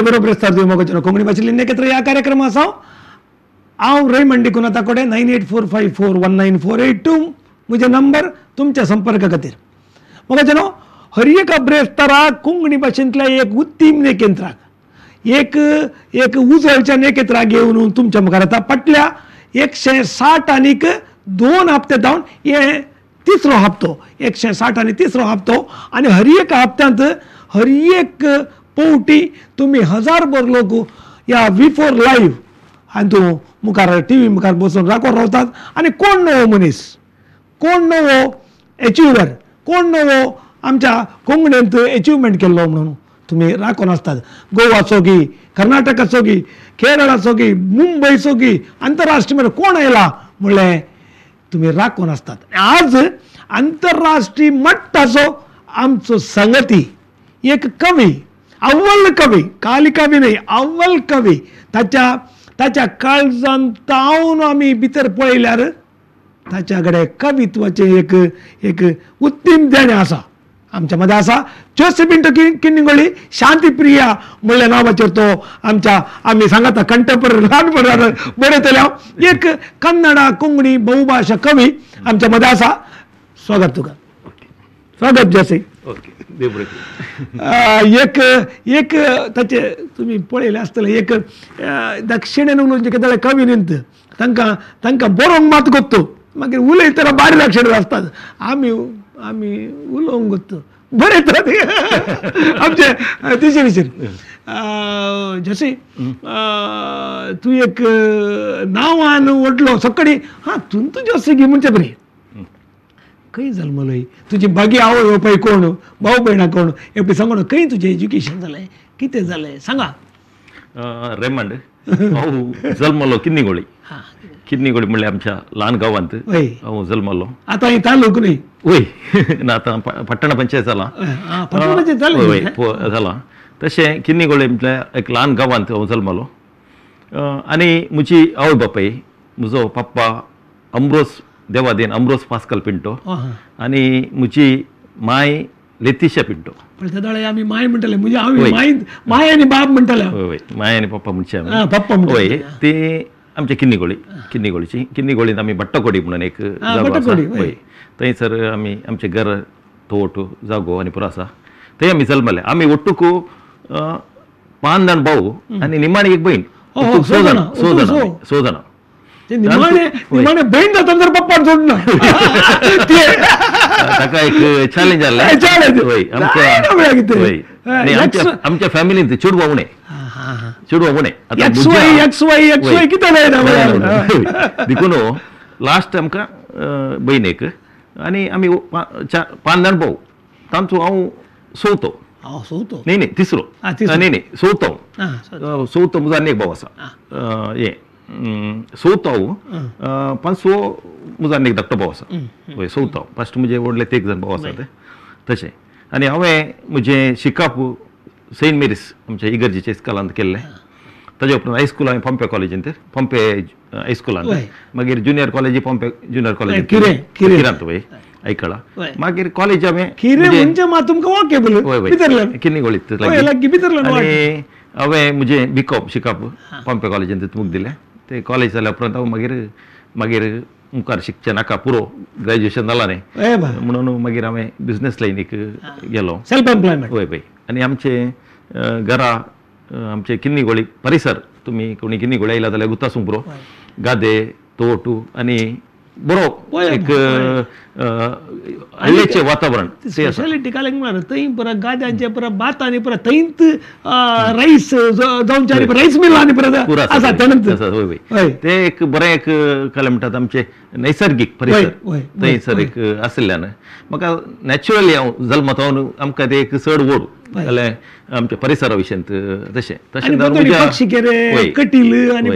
तुमचे बरोबर आसता तुवें म्हाका कोंकणी भाशेंतली नखेत्र ह्या कार्यक्रम आसा हांव रयमंडी कुनाता कडेन 9845419482 म्हजे नंबर तुमच्या संपर्का खातीर म्हाका जाणो हर एका ब्रेस्ताराक कोंकणी भाशेंतल्या एक उत्तीम नखेत्राक एक उजळच्या नखेत्राक घेवन तुमच्या मुखार आतां फाटल्या 160 आनीक 2 हप्ते जावन हे तिसरो हप्तो 160 आनी तिसरो हप्तो आनी हर एक हप्त्यांत हर एक पावटी तुमी हजारभर लोक ह्या V4 लायव्ह हातूंत मुखार TV मुखार बसून राखून रावतात आनी कोण नवो मनीस कोण नवो एचिव्हर कोण नवो आमच्या कोंकणींत एचिव्हमेंट केल्लो म्हणून तुमी राखून आसतात गोवा आसो की कर्नाटक आसो की केरळ आसो की मुंबय आसो की आंतरराष्ट्रीय कोण आयला म्हणलें तुमी राखून आसतात आज आंतरराष्ट्रीय मट्टाचो आमचो संगती एक कवी अव्वल कवी काली कवी न्हय अव्वल कवी ताच्या काळजांत तावन आमी भितर पळयल्यार ताच्या कडेन कवित्वाचें एक उत्तीम देणें आसा आमच्या मदें आसा जोसेफिन किन्निगोळी शांतीप्रिया म्हणल्या नांवाचेर तो आमी सांगता कंटेम्पररी ल्हानपणांत बरयतले एक कन्नडा कोंकणी बहुभाशा कवी आमच्या मदें आसा स्वागत तुका स्वागत जोसे एक ताचे तुमी पळयलें आसतलें एक दक्षिणेन उलोवचें केन्ना कवी न्ही तांकां बरोवंक मात गोत्तो मागीर उलयतना बारी लक्षण आसतात आमी उलोवंक गोत्तो बरयतात आमचे तेचे विशीं जसे तूं एक नांवान ओडलो सकाळी हां तूं जोसे गी म्हणचे बरें खंय जल्मलोय तुजी बागी आवय येवपाय कोण भाऊ भयणां कोण एक सांगून खंय तुजें एज्युकेशन जालें कितें जालें सांगा रेमंड हांव जल्मलो किन्निगोळी म्हणल्यार आमच्या ल्हान गांवांत हांव जल्मलो आतां ही तालूक न्ही वय ना आतां पट्टण पंचायत जाला जाला तशें किन्निगोळी म्हटल्यार एक ल्हान गांवांत हांव जल्मलो आनी म्हजी आवय बापाय म्हजो पप्पा देवादेन अम्ब्रोस पास्कल पिंटो आनी म्हजी माय लेतिशा पिंटो त्या आमी माय म्हणटले म्हणजे माय आनी बाप म्हणटले वय माय आनी पप्पा म्हणचे पप्पा वय ती आमच्या किन्निगोळींत आमी भट्टकोडी म्हणून एक जागो आसा वय थंयसर आमी आमचें घर तोट जागो आनी पुरो आसा थंय आमी जल्मले आमी ओट्टूक 5 जाण भाऊ आनी निमाणी एक भयण 6 जाणां निमाणे बहीण जाता तर पप्पा जोडना ताका एक चॅलेंज जाल्लें आमच्या फॅमिलींत चेडवा उणे देखून लास्ट आमकां बहीण एक आनी आमी 5 जाण भाऊ तांचो हांव चवथो न्ही तिसरो न्ही चवथो म्हजो आनी एक भाव आसा हे चवथो हांव 5वो म्हजो आनी एक धाकटो भाव आसा हय चवथो फस्ट म्हणजे व्हडले 1 जाण भाव आसा ते तशें आनी हांवें म्हजें शिकप सेंट मेरीस आमच्या इगर्जेच्या इस्कॉलांत केल्लें ताजे उपरांत हायस्कूल हांवें पंपे कॉलेजींत पंपे हायस्कुलांत मागीर ज्युनियर कॉलेजी पंपे ज्युनियर कॉलेजींत किरांत वय आयकळा मागीर कॉलेज हांवें किन्निगोळींत आनी हांवें म्हजें बीकॉम शिकप पंपे कॉलेजींत मूग दिलें ते कॉलेज जाल्या उपरांत हांव मागीर मुखार शिकचें नाका पुरो ग्रॅज्युएशन जालां न्ही म्हणून मागीर हांवें बिजनेस लायनीक गेलो सेल्फ एम्प्लॉयमेंट वय आनी आमचे घरा आमचे किन्निगोळी परिसर तुमी कोणी किन्निगोळी आयला जाल्यार गुतासूं पुरो गादे तोटू आनी बरो एक हल्लेचें वातावरण स्पेशालिटी कालेंक म्हळ्यार थंय परत गाद्यांचे परत भातांनी परत थंयच रायस जावंचे रायस मिल आनी परत आसा ते एक बरें एक कालें म्हणटात आमचे नैसर्गीक परिसर थंयसर एक आशिल्ल्यान म्हाका नॅचरली हांव जल्म जावन आमकां ते एक चड ओड जाल्यार आमच्या परिसरा विशयंत तशें कटील आनी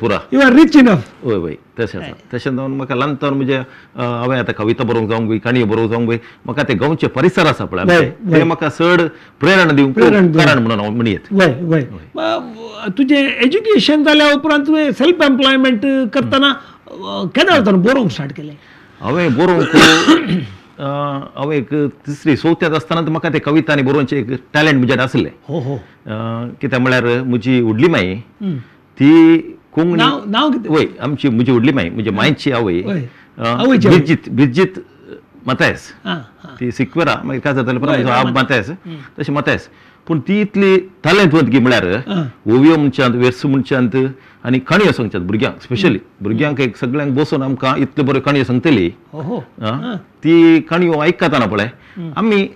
पुरा यू आर रिच इनफ वय वय तशें आसा तशें जावन म्हाका ल्हानपण म्हणजे हांवें आतां कविता बरोवंक जावंक वय काणयो बरोवंक जावंक वय म्हाका ते गांवचे परिसर आसा पळय ते म्हाका चड प्रेरणा दिवंक कारण म्हणून हांव म्हणयत वय तुजें एज्युकेशन जाल्या उपरांत तुवें सेल्फ एम्प्लॉयमेंट करतना केन्ना बरोवंक स्टार्ट केलें हांवें बरोवंक हांव एक तिसरी चवथ्यात आसतना म्हाका ते कविता आनी बरोवपाचें एक टॅलंट म्हज्यान आसलें. हो हो. कित्याक म्हळ्यार म्हजी व्हडली माई ती कोंकणी नांव कितें? वय आमची म्हजी व्हडली माई म्हणजे मांयची आवय आवयची ब्रिजीत मतायस. ती सिक्वेरा मागीर काय जातालें पण आब मतायस तशें मतायस. पूण ती इतली टॅलंटवंत की म्हळ्यार ओवियो म्हणच्यात वेर्सू म्हणच्यात आनी काणयो सांगच्यात भुरग्यांक स्पेशली भुरग्यांक एक सगळ्यांक बसून आमकां इतल्यो बऱ्यो काणयो सांगतली. ती काणयो आयकताना पळय आमी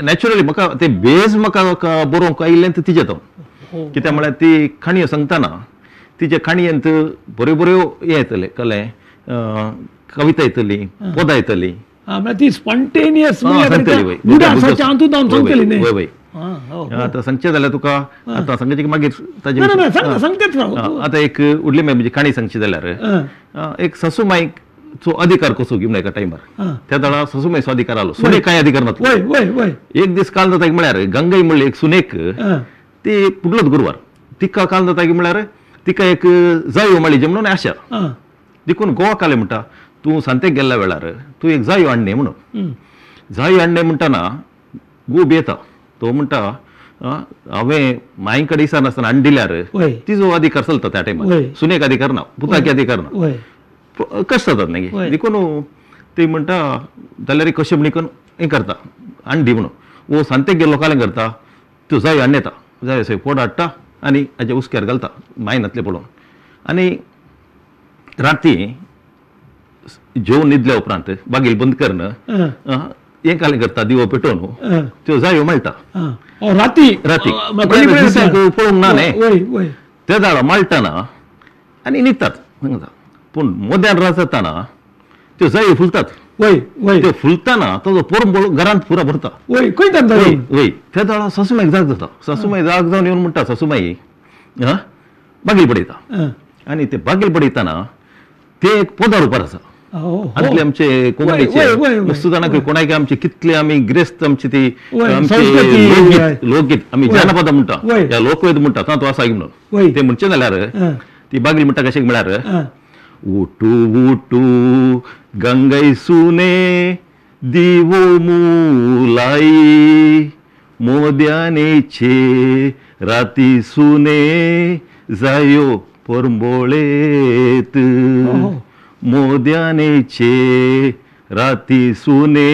नॅचरली म्हाका ते बेज म्हाका बरोवंक आयिल्लें तिजेत कित्याक म्हळ्यार ती काणयो सांगतना तिचे काणयेंत बऱ्यो बऱ्यो हे येतले कळ्ळें कविता येतली पदां येतली ती स्पॉन्टेनियस आतां सांगचें जाल्यार तुका आतां सांगचें मागीर ताजे आतां एक उरली मागीर म्हणजे काणी सांगची जाल्यार एक सासूमाईचो अधिकार कसो घेवन एका टायमार त्या दाळा सासूमाईचो अधिकार आलो सुनेक कांय अधिकार नासलो. एक दीस काल जाता म्हळ्यार गंगई म्हणली एक सुनेक ती फुडलोच गुरुवार तिका काल जाता म्हळ्यार तिका एक जायो मेळ्ळी म्हणून आशा देखून गोवा काले म्हणटा तूं सांतेक गेल्ल्या वेळार तूं एक जायो हाडणे म्हणून जायो हाडणे म्हणटाना खूब येता तो म्हणटा हांवें मांय कडेन दिसान आसतना हाडून दिल्यार तिजो अधिकार चलता त्या टायमार सुनेक अधिकार ना पुताक अधिकार ना कशें जातात न्ही देखून ती म्हणटा जाल्यार कशें म्हणून हें करता हाडून दी म्हणून वो सांतेक गेल्लो कालें करता त्यो जायो हाडून येता जायो सय पोड हाडटा आनी हाज्या उस्क्यार घालता मायनातले पळोवन आनी राती जेवून न्हिदल्या उपरांत बागील बंद करून हें कालें करता दिवो पेटोवन त्यो जायो मेळटा राती पळोवंक ना न्ही त्या दाळा माळटना आनी न्हिदतात पूण मोद्यान रात जाताना त्यो जायो फुलतात त्यो फुलताना तो पोरंबोळ घरांत पुरा भरता वय त्या दाळा सासूमाईक जाग जाता सासूमाई जाग जावन येवन म्हणटा सासूमाई बागील पडयता आनी ते बागील पडयतना ते एक पोदार उपार आसा आतले आमचे कोंकणीचे वस्तू जाणां कोणाक आमचे कितले आमी गिरेस्त आमची ती लोकगीत आमी जानपदां म्हणटा या लोकवेद म्हणटा तातूंत आसा म्हणून ते म्हणचे जाल्यार ती बागील म्हणटा कशें म्हळ्यार उटू उटू गंगई सुने दिवो मुलाई मोद्यानेचे राती सुने जायो पोरंबोळेत मोद्यानेचे राती सुने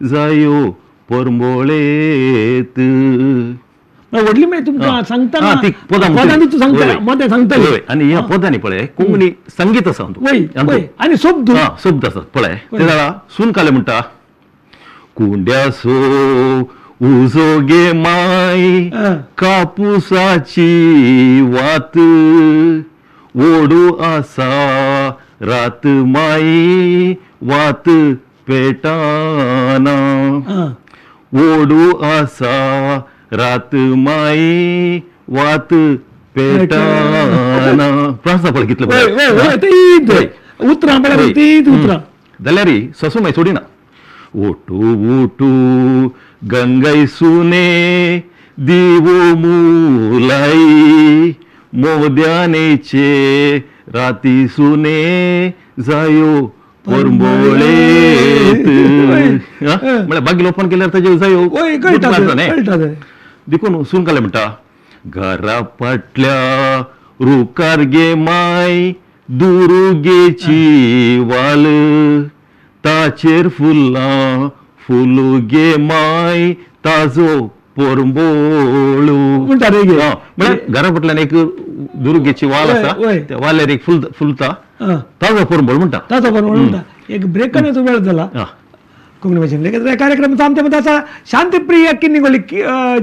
जायो पोरंबोळेत. व्हडली मागीर तुमकां सांगता ती पदां सांगता आनी ह्या पदांनी पळय कोंकणी संगीत आसा आनी शब्द आसात पळय ते जाल्यार सून काले म्हणटा कुंड्यासो उजो गे माय कापुसाची वात ओडू आसा रात माई वात पेटाना ओडू आसा रात माई वात पेटाना प्रासा पळय कितलें उतरां जाल्यार सासूमाई सोडिना ओटू ओटू गंगई सुने दिवो मुलाई मोद्यानेचे राती सुने जायो पोरंबोळेत म्हळ्यार बागील ओपन केल्यार ताजे जायो देखून सून काले म्हणटा घरा फाटल्या रुकार गे माय दुरुगेची वाल ताचेर फुल्लां फुलू गे माय ताजो पोरंबोळू म्हळ्यार घरा फाटल्यान एक दुर्गेची वाल आसा त्या वाल्यार एक फुलता ताजो पोरंबोळ म्हणटा. एक ब्रेकान वेळ जाला कोंकणी भाशेन कार्यक्रम आमच्या मध्ये आसा शांतीप्रिय किन्निगोळी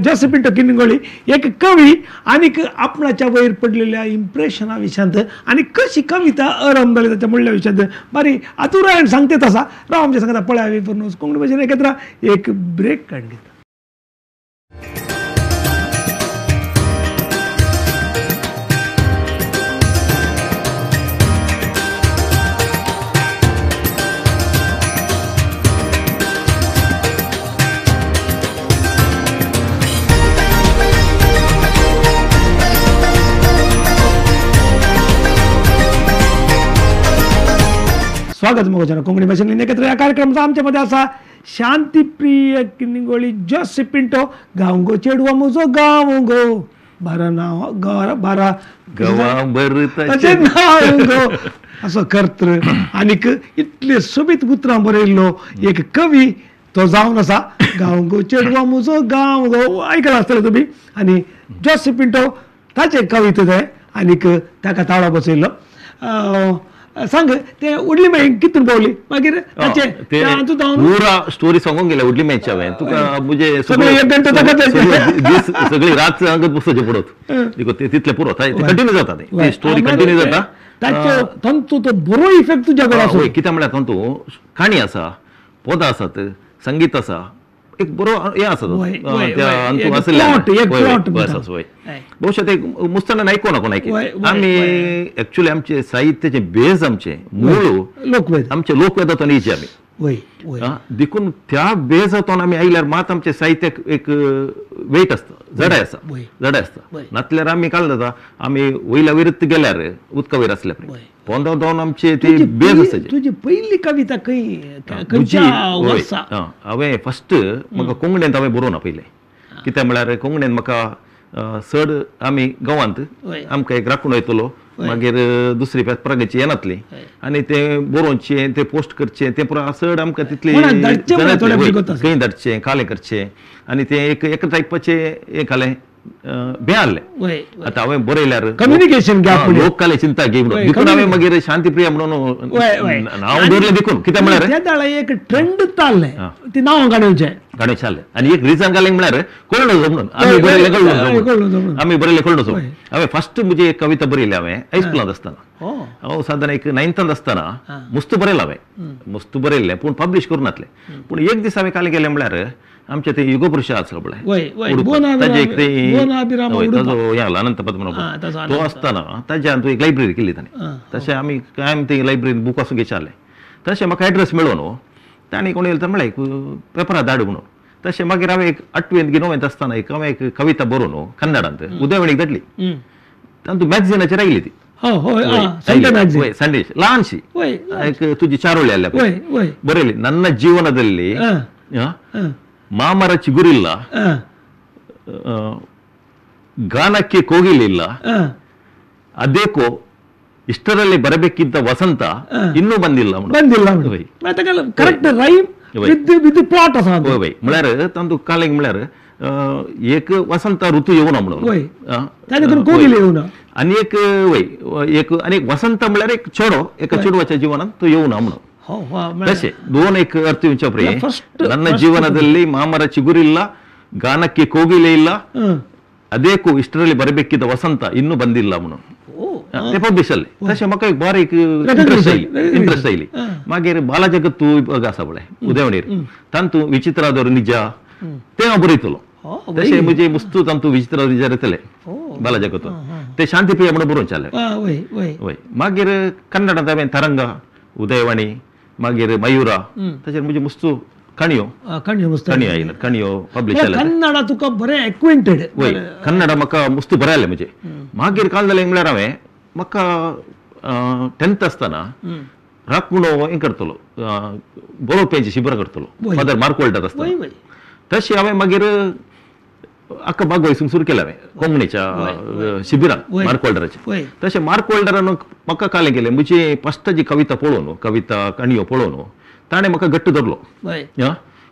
जोसेफिंटो किन्निगोळी एक कवी आनीक आपणाच्या वयर पडलेल्या इम्प्रेशना विशयांत आनी कशी कविता अरंभली ताच्या म्हणल्या विशयांत बरी आतुरायण सांगतेत आसा. राव आमच्या सांगता पळयावी पूण कोंकणी भाशेन एकत्र एक ब्रेक काडून घेता. स्वागत मग जन कोंकणी भाषेन एकत्र या कार्यक्रमाचा आमच्यामध्ये असा शांतीप्रिय किनिगोळी जस पिंटो गावंगो चेडवा मुजो गावंगो बारा नाव बारा गवा नाव असं कर्तृ आनीक इतले सोबीत उतरां बरयल्लो एक कवी तो जावन आसा गावंगो चेडवा मुजो गावंगो आयकला आसतले तुमी आनी जस पिंटो ताचे कविता ते आनीक ताका ताळो बसयल्लो सांग ते उडली मागीर कितून पावली मागीर ताचे पुरा स्टोरी सांगूंक गेल्या उडली मॅच हांवें तुका म्हणजे सगळे एक घंटा ताका सगळी रात अंगत बसचे पडत तितले पुरो कंटिन्यू जाता ती स्टोरी कंटिन्यू जाता ताचो तंतू तो बरो इफेक्ट तुज्या कडेन आसा कित्याक म्हळ्यार तंतू काणी आसा पदां आसात संगीत आसा एक बरो हे आसा बहुशा ते मुस्ताना आयको कोण आमी एक्चुअली आमचे साहित्याचे बेज आमचे मूळ लोकवेद आमचे लोकवेदांतून येयचे आमी देखून त्या बेजातून आमी आयल्यार मात आमचे साहित्याक एक वेट आसता जडाय आसता नातल्यार आमी काल जाता आमी वयल्या वयरत गेल्यार उदका वयर असल्या पोंदा जावन आमचे ती बेज आसा तुजी पयली कविता हांवें फस्ट म्हाका कोंकणींत हांवें बरोवन पयलें कित्याक म्हळ्यार कोंकणींत म्हाका चड आमी गांवांत आमकां एक राखून वयतलो मागीर दुसरी पेपराची येनातली आनी ते बरोवचे ते पोस्ट करचे ते पुरो चड आमकां तितली खंय धाडचे कालें करचे आनी ते एक टायपाचे एक जालें बें आहलें आतां हांवें बरयल्यार कम्युनिकेशन लोक काले चिंता घे म्हणून देखून हांवें मागीर शांतीप्रिया म्हणून नांव दवरलें देखून कित्याक म्हळ्यार त्या दाळा एक ट्रेंड चाललें ती नांव काडोवचें गाणें चाललें आनी एक रिजन घालें म्हळ्यार कळ्ळो जो म्हणून आमी बरयलें कळ्ळो जो हांवें फस्ट म्हजी एक कविता बरयली हांवें हायस्कुलांत आसतना हांव सादारण एक 9th आसतना मस्त बरयलें हांवें मस्त बरयल्लें पूण पब्लीश करूं नासलें पूण एक दीस हांवें काल गेलें म्हळ्यार आमचे ते युगपुरुश आसलो पळय ताजे एक ते अनंत पद्मनाभ तो आसतना ताज्यान तूं एक लायब्ररी केल्ली ताणें तशें आमी कायम ते लायब्ररीन बूक वाचूंक गेले तशें म्हाका एड्रेस मेळ्ळो न्हू ताणें कोण येयलें तर म्हळ्यार पेपरां धाड म्हणून तशें मागीर हांवें एक 8th 9th आसतना एक हांवें एक कविता बरोवन न्हू कन्नडांत उदयवाणीक धाडली तातूंत मॅगझिनाचेर आयली ती संडे ल्हानशी एक तुजी चारोळी आहल्या पळय बरयली नन्न जीवनदल्ली ಮಾಮರ ಚಿಗುರಿಲ್ಲ ಗಾನಕ್ಕೆ ಕೋಗಿಲಿಲ್ಲ ಅದೇಕೋ ಇಷ್ಟರಲ್ಲಿ ಬರಬೇಕಿದ್ದ ವಸಂತ ಇನ್ನೂ ಬಂದಿಲ್ಲ करेक्ट राईम विथ प्लॉट असा म्हळ्यार तांतू कालेक म्हळ्यार एक वसंत ऋतू येवना म्हणून कोगिले येवना आनी एक आनी वसंत म्हळ्यार एक चेडो एका चेडवाच्या जिवनांत तो येवना म्हणून तसे दोन एक अर्थ विचारप्रे ನನ್ನ ಜೀವನದಲ್ಲಿ ಮಾಮರ ಚಿಗುರಿಲ್ಲ ಗಾನಕ್ಕೆ ಕೋಗಿಲೆ ಇಲ್ಲ ಅದೇಕೋ ಇಷ್ಟರಲ್ಲಿ ಬರಬೇಕಿದ್ದ ವಸಂತ ಇನ್ನೂ ಬಂದಿಲ್ಲ म्हणून ते पब्लिश जाल्ले तशें म्हाका एक बारीक इंट्रस्ट आयली मागीर बालाजगत्तू आसा पळय उदयवाणीर तांतू विचित्रादोर निजा ते हांव बरयतलो तशें म्हजे मुस्तू तांतू विचित्रादोर निजा येतले बालाजगत्तू ते शांतीप्रिया म्हणून बरोवचे जाले मागीर कन्नडांत हांवें तरंगा उदयवाणी मागीर मयुरा तशें म्हजे मुस्तू काणयो आयल्यात काणयो पब्लिश जाल्यात कन्नड तुका बरें एक्विंटेड कन्नड म्हाका मुस्तू बरें जालें म्हणजे मागीर काल जालें म्हळ्यार हांवें म्हाका 10th आसतना राख म्हणून हें करतलो बरोवप्यांची शिबिरां करतलो फादर मार्कोल्टात आसतना तशें हांवें मागीर आख्खा भाग वयसूंक सुरू केलें हांवें कोंकणीच्या शिबिरांत मार्कोल्डराचे तशें मार्कोल्डरान म्हाका कालें केलें म्हजी फस्ट जी कविता पळोवन कविता काणयो पळोवन ताणें म्हाका घट्ट धरलो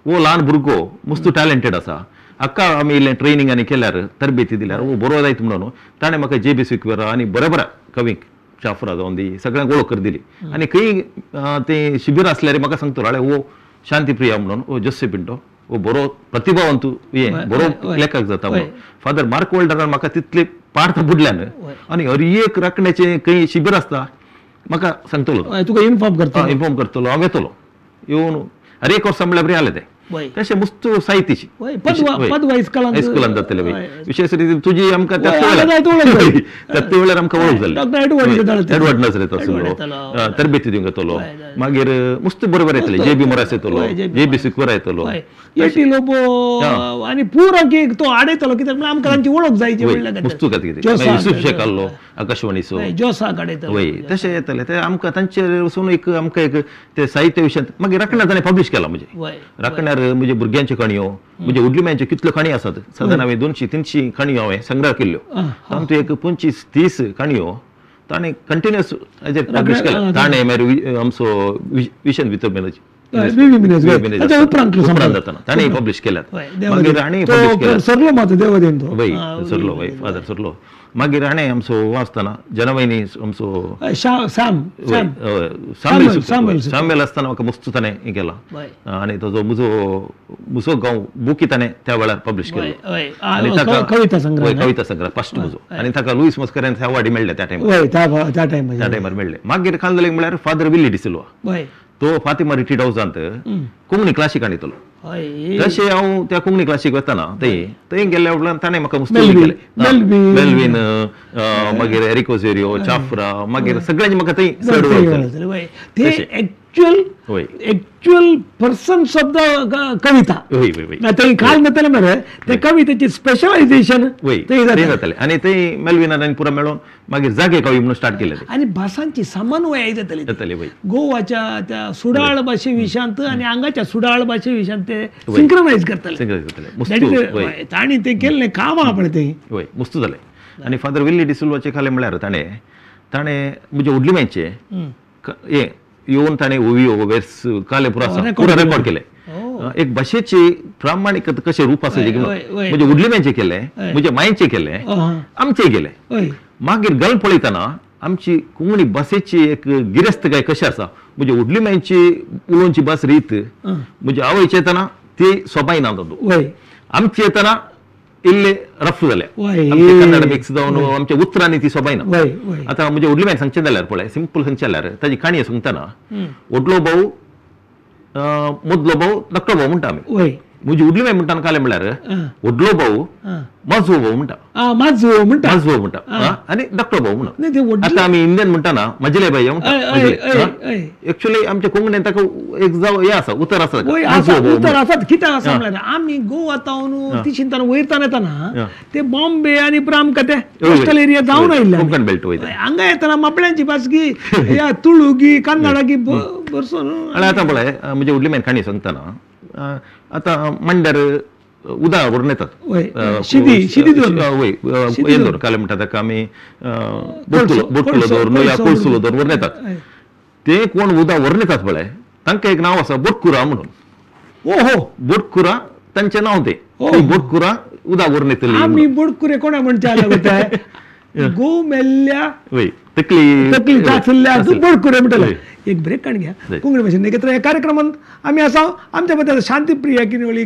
वो ल्हान भुरगो मस्त टॅलेंटेड आसा आख्खा आमी इल्लें ट्रेनींग आनी केल्यार तरबेती दिल्यार वो बरो जायत म्हणून ताणें म्हाका JB स्विकवेरा आनी बऱ्या कवीक शाफ्रा जावन दी सगळ्यांक वळख कर दिली आनी खंय ते शिबिर आसल्यार म्हाका सांगतलो आळे वो शांतीप्रिया म्हणून वो जोसेफ पिंटो वो बरो प्रतिभावंत हे बरो लेखक जाता म्हणून फादर मार्क वॉल्डरान म्हाका तितले पार्थ बुडल्यान आनी हर एक राखण्याचे खंय शिबिर आसता म्हाका सांगतलो तुका इन्फॉर्म करतलो हांव येतलो येवन हर एक वर्सा म्हळ्यार बरें जालें तें वय. तशें मुस्त साहित्याची वय, पद हायस्कुलांत हायस्कुलान जातले विशेष रितीन तुजी आमकां वय, आला जायत वळख जाली. त्या वेळार आमकां वळख जाली. डॉक्टर एडवर्ड नजरेत आसलो येतालो. तरबेती दिवंक येतलो. वय, वय. मागीर मुस्त बरोबर येतले JB मोरास येतलो, वय, JB सिक्वेरा येतलो. येटी लोबो आनी पुरो की तो आडयतलो कित्याक म्हळ्यार आमकां तांची वळख जायची म्हणल्यार मुस्तू खातीर जोसा युसूफ शेख आसलो आकाशवाणीचो. जोसा काडयतलो. वय तशें येतले ते आमकां तांचे वचून एक आमकां एक ते साहित्य विशयांत मागीर राखण्यार ताणें पब्लीश केला म्हणजे वय राखण्यार म्हणजे भुरग्यांच्यो काणयो म्हणजे उडलिम्यांच्यो कितल्यो काणी आसात सादारण हांवें 200-300 काणयो हांवें संग्रह केल्ल्यो तातूंत एक 25-30 काणयो ताणें कंटिन्युअस हाजेर पब्लीश केला. ताणें मागीर आमचो विशन वितमेनाची उपरांत जाताना ताणें पब्लीश केल्यात. मागीर आनी पब्लीश केल्यात सरलो मात देव देन तो वय सरलो वय फादर सरलो. मागीर हाणें आमचो आसतना जनवयनी आमचो सामेल आसतना म्हाका मस्त ताणें हें केलां आनी ताजो मुजो गांव बुकी ताणें त्या वेळार पब्लीश केलो आनी ताका कविता संग्रह फस्ट मुजो आनी ताका लुईस मस्करेन अवॉर्ड मेळ्ळे त्या टायमार मेळ्ळे. मागीर खालदले म्हळ्यार फादर विल्ली डिसिल्वा तो फातिमा रिट्रीट हावसांत कोंकणी क्लासीक हाडितलो. तशें हांव त्या कोंकणी क्लासीक वताना थंय गेल्ल्या उपरांत ताणें म्हाका मुस्तफी मेल्विन मागीर एरिकोझेरियो चाफ्रा मागीर सगळ्यांची म्हाका थंय चड वळख जाली. एक्चुअल पर्सन्स ऑफ द कविता थंय काल जातालें मरे ते कवितेची स्पेशलायझेशन जातालें आनी थंय मेल्विनान पुरो मेळोन मागीर जागे कवी म्हणून स्टार्ट केले आनी भासांची समन्वय जाताली गोवाच्या त्या सुडाळ भाशे विशांत आनी हांगाच्या सुडाळ भाशे विशांत ते सिंक्रनायज करताले. तांणी ते केल्लें काम आपणें तें वय मस्त जालें. आनी फादर विल्ली डिसिल्वाचे खाले म्हळ्यार ताणें म्हणजे उडलिम्यांचे हें येवन ताणें ओवियो वेर्स काले पुरो रेकॉर्ड केले. एक भाशेची प्रामाणीक कशें रूप आसा म्हणजे उडलिम्यांचे केले म्हणजे मायेचे केले आमचे केले. मागीर गल पळयतना आमची कोंकणी भाशेची एक गिरेस्तकाय कशी आसा म्हणजे उडलिम्यांची उलोवची भास रीत म्हणजे आवयचे येतना ती सोबाय ना तातूंत आमची येतना इल्ले रफ जाले कन्नड मिक्स जावन आमच्या उतरांनी ती सोबाय ना. आतां म्हणजे उडलिम्यांक सांगचें जाल्यार पळय सिंपल सांगचें जाल्यार ताजी काणी सांगतना व्हडलो भाऊ मदलो भाऊ धाकटो भाऊ म्हणटा आमी म्हणजे उडलिम्यां म्हणटा काले म्हळ्यार व्हडलो भाऊ माजो भाऊ म्हणटा आनी धाकटो भाऊ म्हणटा. आतां आमी इंडियन म्हणटाना मजले भाई म्हणटा एक्चुअली आमच्या कोंकणीन ताका एक जाव हे आसा उतर आसा उतर आसात कित्याक आसा म्हळ्यार आमी गोवा तावन तिशीनताना वयरताना येताना ते बॉम्बे आनी पुरो आमकां ते कोस्टल एरिया जावन आयिल्ले कोंकण बेल्ट वयता हांगा येताना मापळ्यांची भास गी या तुळुगी कन्नडागी बरसोन आनी आतां पळय म्हणजे उडलिम्यान काणी सांगतना आतां मांड्यार उदा व्हरून येतात वय काले म्हणटा ताका आमी बोटकुलो दवर न्हय कोळसुलो दवर व्हरून येतात. ते कोण उदा व्हरून येतात पळय तांकां एक नांव आसा बोटकुरा म्हणून बोटकुरा तांचें नांव ते बोटकुरा उदा व्हरून येतली आमी बोटकुरे कोणा म्हणचे गो मेल्ल्या तकली टाचल्या बोटकुरे म्हणटले. एक ब्रेक काण घ्या कोंकणी भाशेन एकत्र ह्या कार्यक्रमांत आमी आसा आमच्या मध्य शांतीप्रिया किनवळी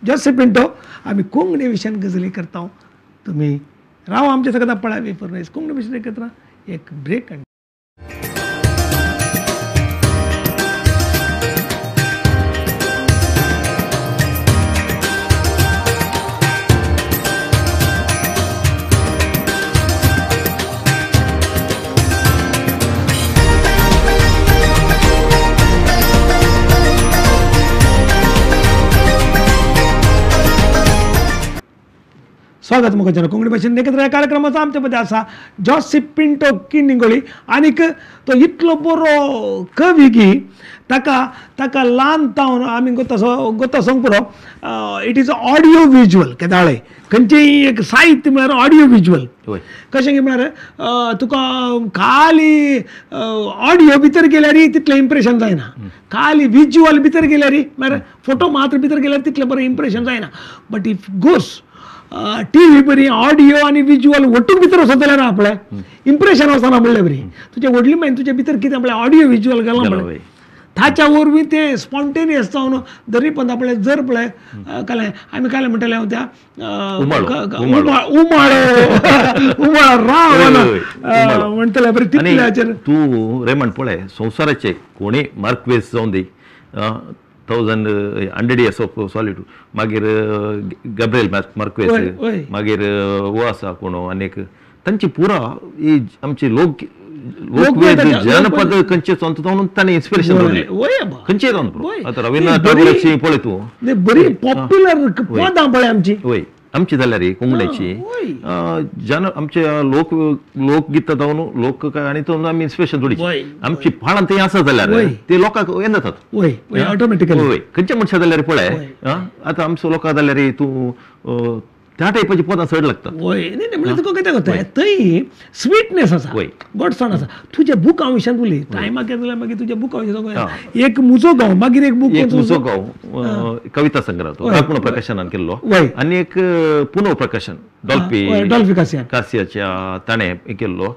जोसेफ पिंटो आमी कोंकणी विशयान गजाली करता. तुमी राव आमच्या सगळ्या पळावे फर्नेस कोंकणी भाशेन एकत्र एक ब्रेक काण स्वागत मुखार कोंकणी भाशेन एकत्र ह्या कार्यक्रमाचो आमच्या मध्य आसा जोसेफ पिंटो किनिंगोळी आनीक तो इतलो बरो कवी की ताका ल्हान तावन आमी गोता सोंग पुरो इट इज ऑडियो विज्युअल केदाळे खंयचेय एक साहित्य म्हळ्यार ऑडियो विज्युअल कशें की म्हळ्यार तुका खाली ऑडियो भितर गेल्यार तितलें इम्प्रेशन जायना खाली विज्युअल भितर गेल्यार म्हळ्यार फोटो मात्र भितर गेल्यार तितलें बरें इम्प्रेशन जायना. बट इफ गोस टीव्ही बरी ऑडियो आणि विज्युअल वटूक भितर वचत जाल्यार आपले इम्प्रेशन वचना म्हणलें बरी तुजे व्हडली मागीर तुजे भितर कितें आपलें ऑडियो विज्युअल गेलां म्हणलें ताच्या वरवीं तें स्पॉन्टेनियस जावन दरी पंद आपलें जर पळय कालें आमी कालें म्हणटले त्या उमाळो राव म्हणटले बरें तितले हाचेर तूं रेमंड पळय संवसाराचे कोणी मार्क्वेस जावन दी 100 years of solitude मागीर गब्रिएल मार्क्वेस मागीर वो आसा कोण अनेक तांची पुरा ही आमची लोकवेद जनपद खंयचे संत जावन ताणें इन्स्पिरेशन दवरलें खंयचे जावन आतां रवींद्रनाथ टागोराची पळय तूं बरी पॉप्युलर पदां पळय आमची वय आमची जाल्यार कोंकणीची जन आमचे लोकगीतां जावन लोक आनी तातूंत आमी इन्स्पिरेशन थोडीची आमची फाळां थंय आसा जाल्यार ते लोकांक हें जातात ऑटोमॅटिकली वय खंयच्या मनशा जाल्यार पळय आतां आमचो लोकां जाल्यार तूं त्या टायपाची पदां चड लागतात वय नाही म्हणजे तुका कितें कोता थंय स्वीटनेस आसा गोडसाण आसा तुज्या बुका विशयान उलय टायमाक येता जाल्यार मागीर तुज्या बुका विशयान एक मुजो गांव मागीर एक बूक मुजो गांव कविता संग्रह तो पुनः प्रकाशनान केल्लो आनी एक पुनः प्रकाशन डॉल्फी कासियाच्या ताणें केल्लो